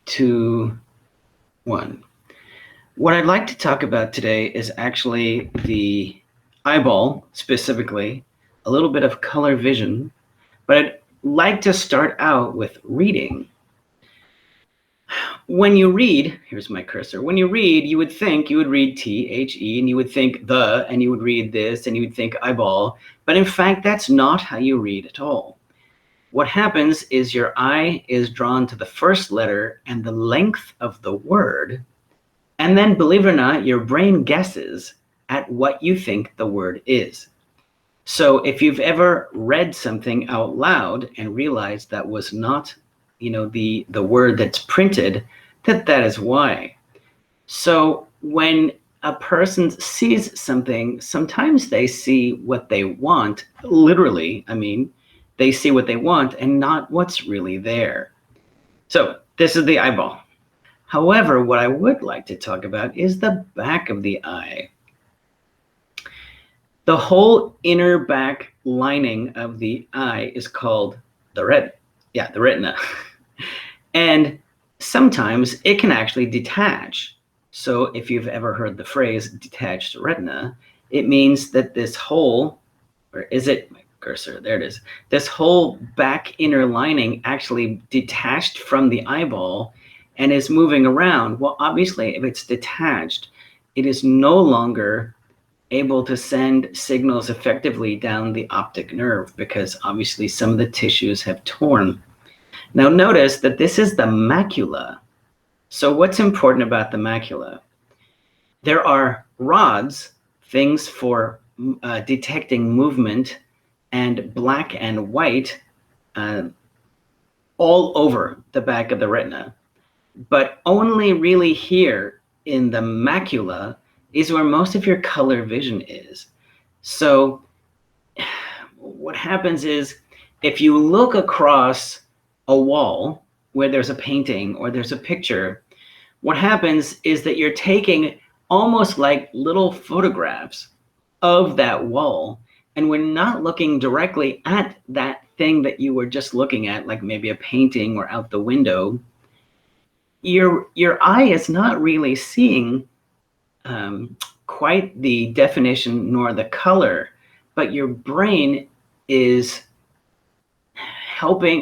2, 1. What I'd like to talk about today is actually the eyeball, specifically, a little bit of color vision, but I'd like to start out with reading. When you read, here's my cursor, when you read, you would read T-H-E, and you would think the, and you would read this, and you would think eyeball, but in fact, that's not how you read at all. What happens is your eye is drawn to the first letter and the length of the word, and then, believe it or not, your brain guesses at what you think the word is. So if you've ever read something out loud and realized that was not, the word that's printed, that is why. So when a person sees something, sometimes they see what they want, literally, they see what they want and not what's really there. So this is the eyeball. However, what I would like to talk about is the back of the eye. The whole inner back lining of the eye is called the retina. And sometimes it can actually detach. So if you've ever heard the phrase detached retina, it means that this whole, or is it my cursor? There it is. This whole back inner lining actually detached from the eyeball and is moving around. Well, obviously, if it's detached, it is no longer able to send signals effectively down the optic nerve because obviously some of the tissues have torn. Now notice that this is the macula. So what's important about the macula? There are rods, things for detecting movement, and black and white all over the back of the retina. But only really here in the macula is where most of your color vision is. So what happens is if you look across a wall where there's a painting or there's a picture, what happens is that you're taking almost like little photographs of that wall, and we're not looking directly at that thing that you were just looking at, like maybe a painting or out the window. Your eye is not really seeing quite the definition nor the color, but your brain is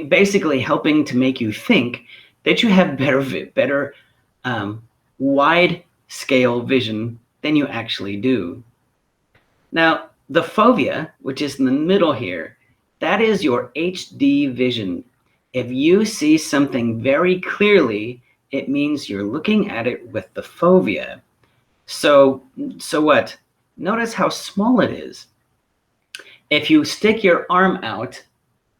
basically helping to make you think that you have better wide scale vision than you actually do. Now, the fovea, which is in the middle here, that is your HD vision. If you see something very clearly, it means you're looking at it with the fovea. So what? Notice how small it is. If you stick your arm out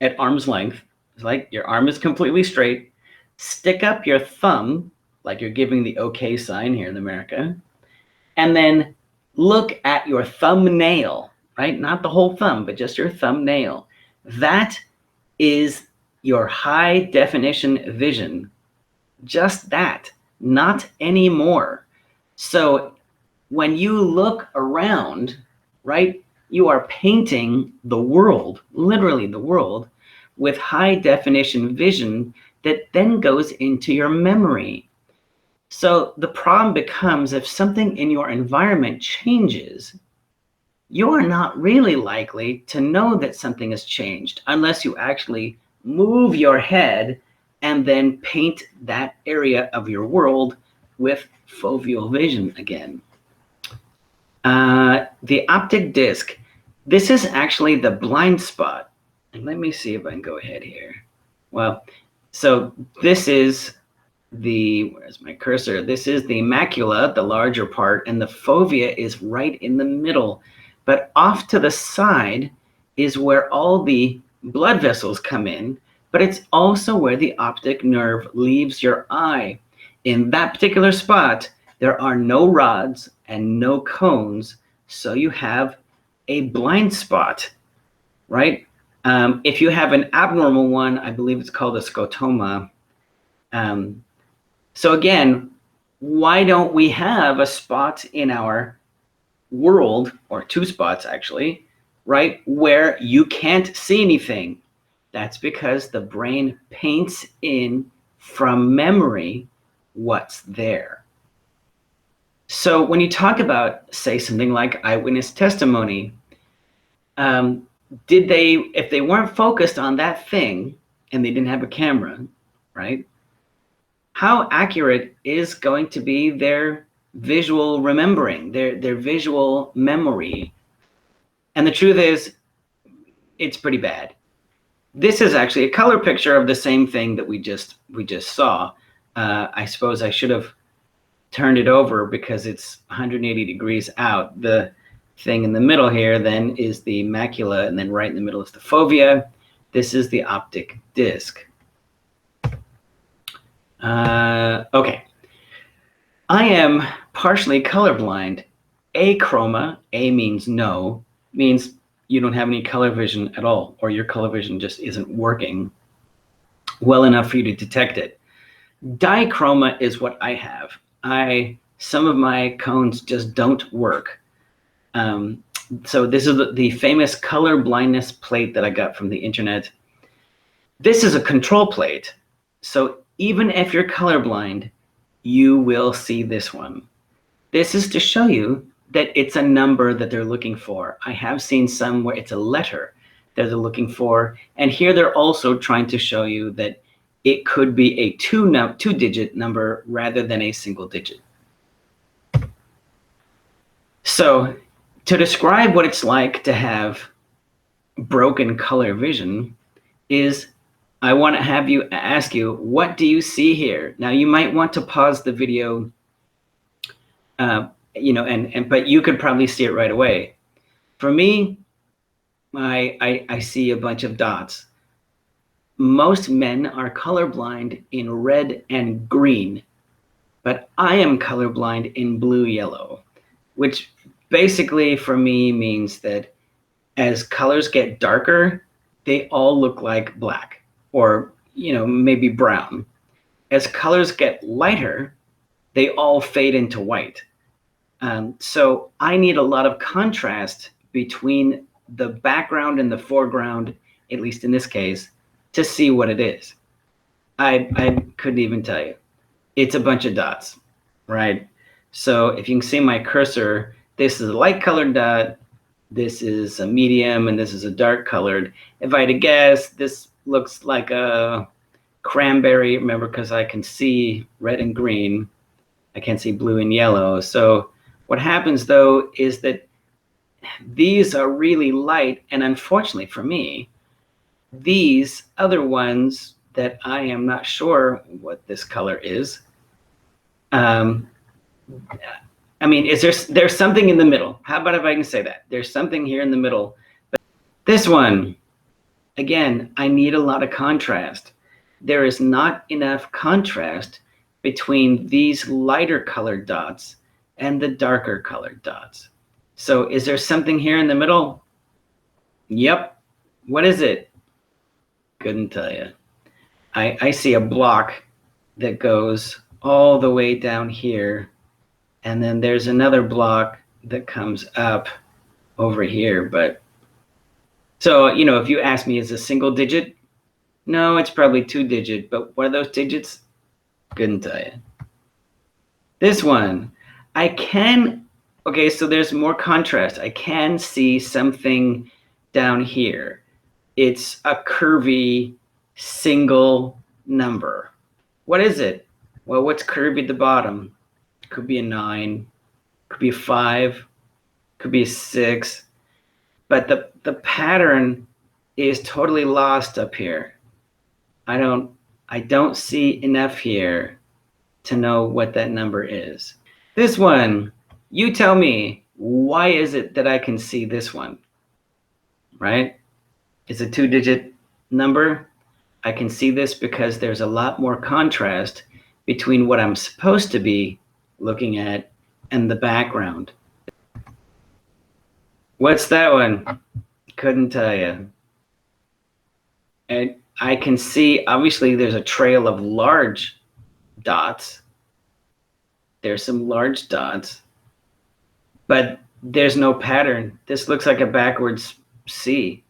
at arm's length, like your arm is completely straight, stick up your thumb, like you're giving the OK sign here in America, and then look at your thumbnail, right? Not the whole thumb, but just your thumbnail. That is your high definition vision. Just that, not any more. So when you look around, right, you are painting the world, literally the world, with high definition vision that then goes into your memory. So the problem becomes if something in your environment changes, you are not really likely to know that something has changed unless you actually move your head and then paint that area of your world with foveal vision again. The optic disc, this is actually the blind spot. And let me see if I can go ahead here. Well, so this is where's my cursor? This is the macula, the larger part, and the fovea is right in the middle. But off to the side is where all the blood vessels come in, but it's also where the optic nerve leaves your eye. In that particular spot, there are no rods and no cones, so you have a blind spot, right? If you have an abnormal one, I believe it's called a scotoma. So again, why don't we have a spot in our world, or two spots actually, right, where you can't see anything? That's because the brain paints in from memory what's there. So when you talk about, say, something like eyewitness testimony, if they weren't focused on that thing and they didn't have a camera, right? How accurate is going to be their visual remembering, their visual memory? And the truth is, it's pretty bad. This is actually a color picture of the same thing that we just saw. I suppose I should have turned it over because it's 180 degrees out. The thing in the middle here then is the macula, and then right in the middle is the fovea. This is the optic disc. Okay. I am partially colorblind. Achroma, A means no, means you don't have any color vision at all, or your color vision just isn't working well enough for you to detect it. Dichroma is what I have. Some of my cones just don't work. So this is the famous color blindness plate that I got from the internet. This is a control plate. So even if you're colorblind, you will see this one. This is to show you that it's a number that they're looking for. I have seen some where it's a letter that they're looking for. And here they're also trying to show you that it could be a two-digit number rather than a single digit. So to describe what it's like to have broken color vision is I want to have you ask you, what do you see here? Now you might want to pause the video, but you could probably see it right away. For me, I see a bunch of dots. Most men are colorblind in red and green, but I am colorblind in blue-yellow, which basically for me means that as colors get darker, they all look like black or, maybe brown. As colors get lighter, they all fade into white. So I need a lot of contrast between the background and the foreground, at least in this case, to see what it is. I couldn't even tell you. It's a bunch of dots, right? So if you can see my cursor, this is a light colored dot, this is a medium, and this is a dark colored. If I had to guess, this looks like a cranberry, remember, because I can see red and green. I can't see blue and yellow. So what happens though is that these are really light, and unfortunately for me, these other ones that I am not sure what this color is, there's something in the middle. How about if I can say that? There's something here in the middle. But this one, again, I need a lot of contrast. There is not enough contrast between these lighter colored dots and the darker colored dots. So is there something here in the middle? Yep. What is it? Couldn't tell you. I see a block that goes all the way down here, and then there's another block that comes up over here. But so, if you ask me, is a single digit? No, it's probably two-digit, but what are those digits? Couldn't tell you. This one, okay, so there's more contrast. I can see something down here. It's a curvy single number. What is it? Well, what's curvy at the bottom? Could be a 9, could be a 5, could be a 6, but the pattern is totally lost up here. I don't see enough here to know what that number is. This one, you tell me, why is it that I can see this one, right? It's a two-digit number. I can see this because there's a lot more contrast between what I'm supposed to be looking at and the background. What's that one? Couldn't tell you. And I can see, obviously, there's a trail of large dots. There's some large dots, but there's no pattern. This looks like a backwards C.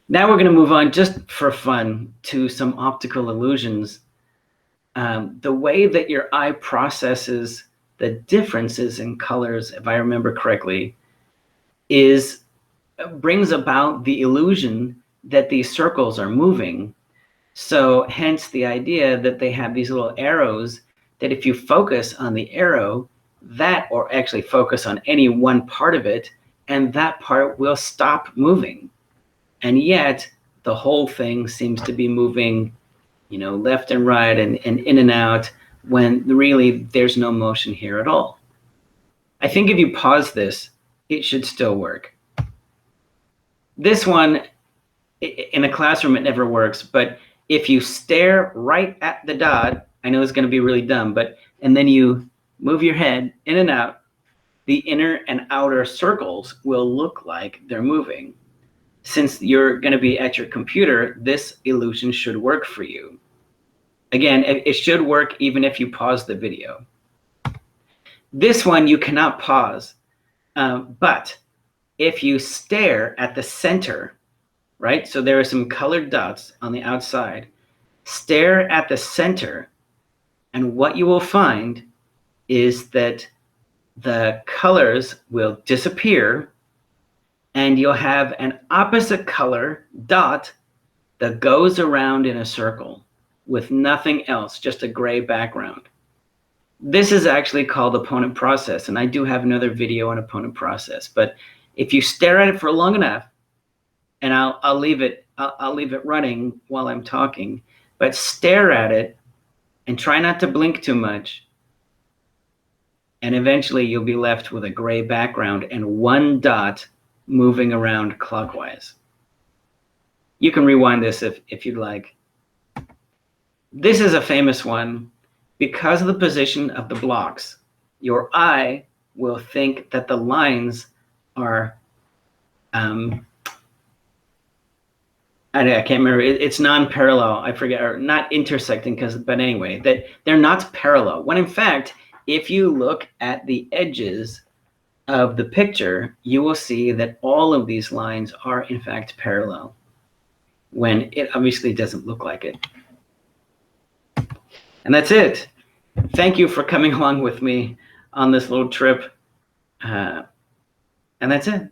Now we're going to move on, just for fun, to some optical illusions. the way that your eye processes the differences in colors, if I remember correctly, brings about the illusion that these circles are moving. So hence the idea that they have these little arrows that if you focus on the arrow, or actually focus on any one part of it, and that part will stop moving. And yet the whole thing seems to be moving, left and right and in and out, when really there's no motion here at all. I think if you pause this, it should still work. This one, in a classroom, it never works, but if you stare right at the dot, I know it's going to be really dumb, and then you move your head in and out, the inner and outer circles will look like they're moving. Since you're going to be at your computer, this illusion should work for you. Again, it should work even if you pause the video. This one you cannot pause, but if you stare at the center, right? So there are some colored dots on the outside. Stare at the center, and what you will find is that the colors will disappear, and you'll have an opposite color dot that goes around in a circle with nothing else, just a gray background. This is actually called opponent process, and I do have another video on opponent process. But if you stare at it for long enough, and I'll leave it running while I'm talking, but stare at it and try not to blink too much, and eventually you'll be left with a gray background and one dot moving around clockwise. You can rewind this if you'd like. This is a famous one. Because of the position of the blocks, your eye will think that the lines are, I can't remember, it's non-parallel, I forget, or not intersecting, but anyway, that they're not parallel. When in fact, if you look at the edges of the picture, you will see that all of these lines are in fact parallel, when it obviously doesn't look like it. And that's it. Thank you for coming along with me on this little trip. And that's it.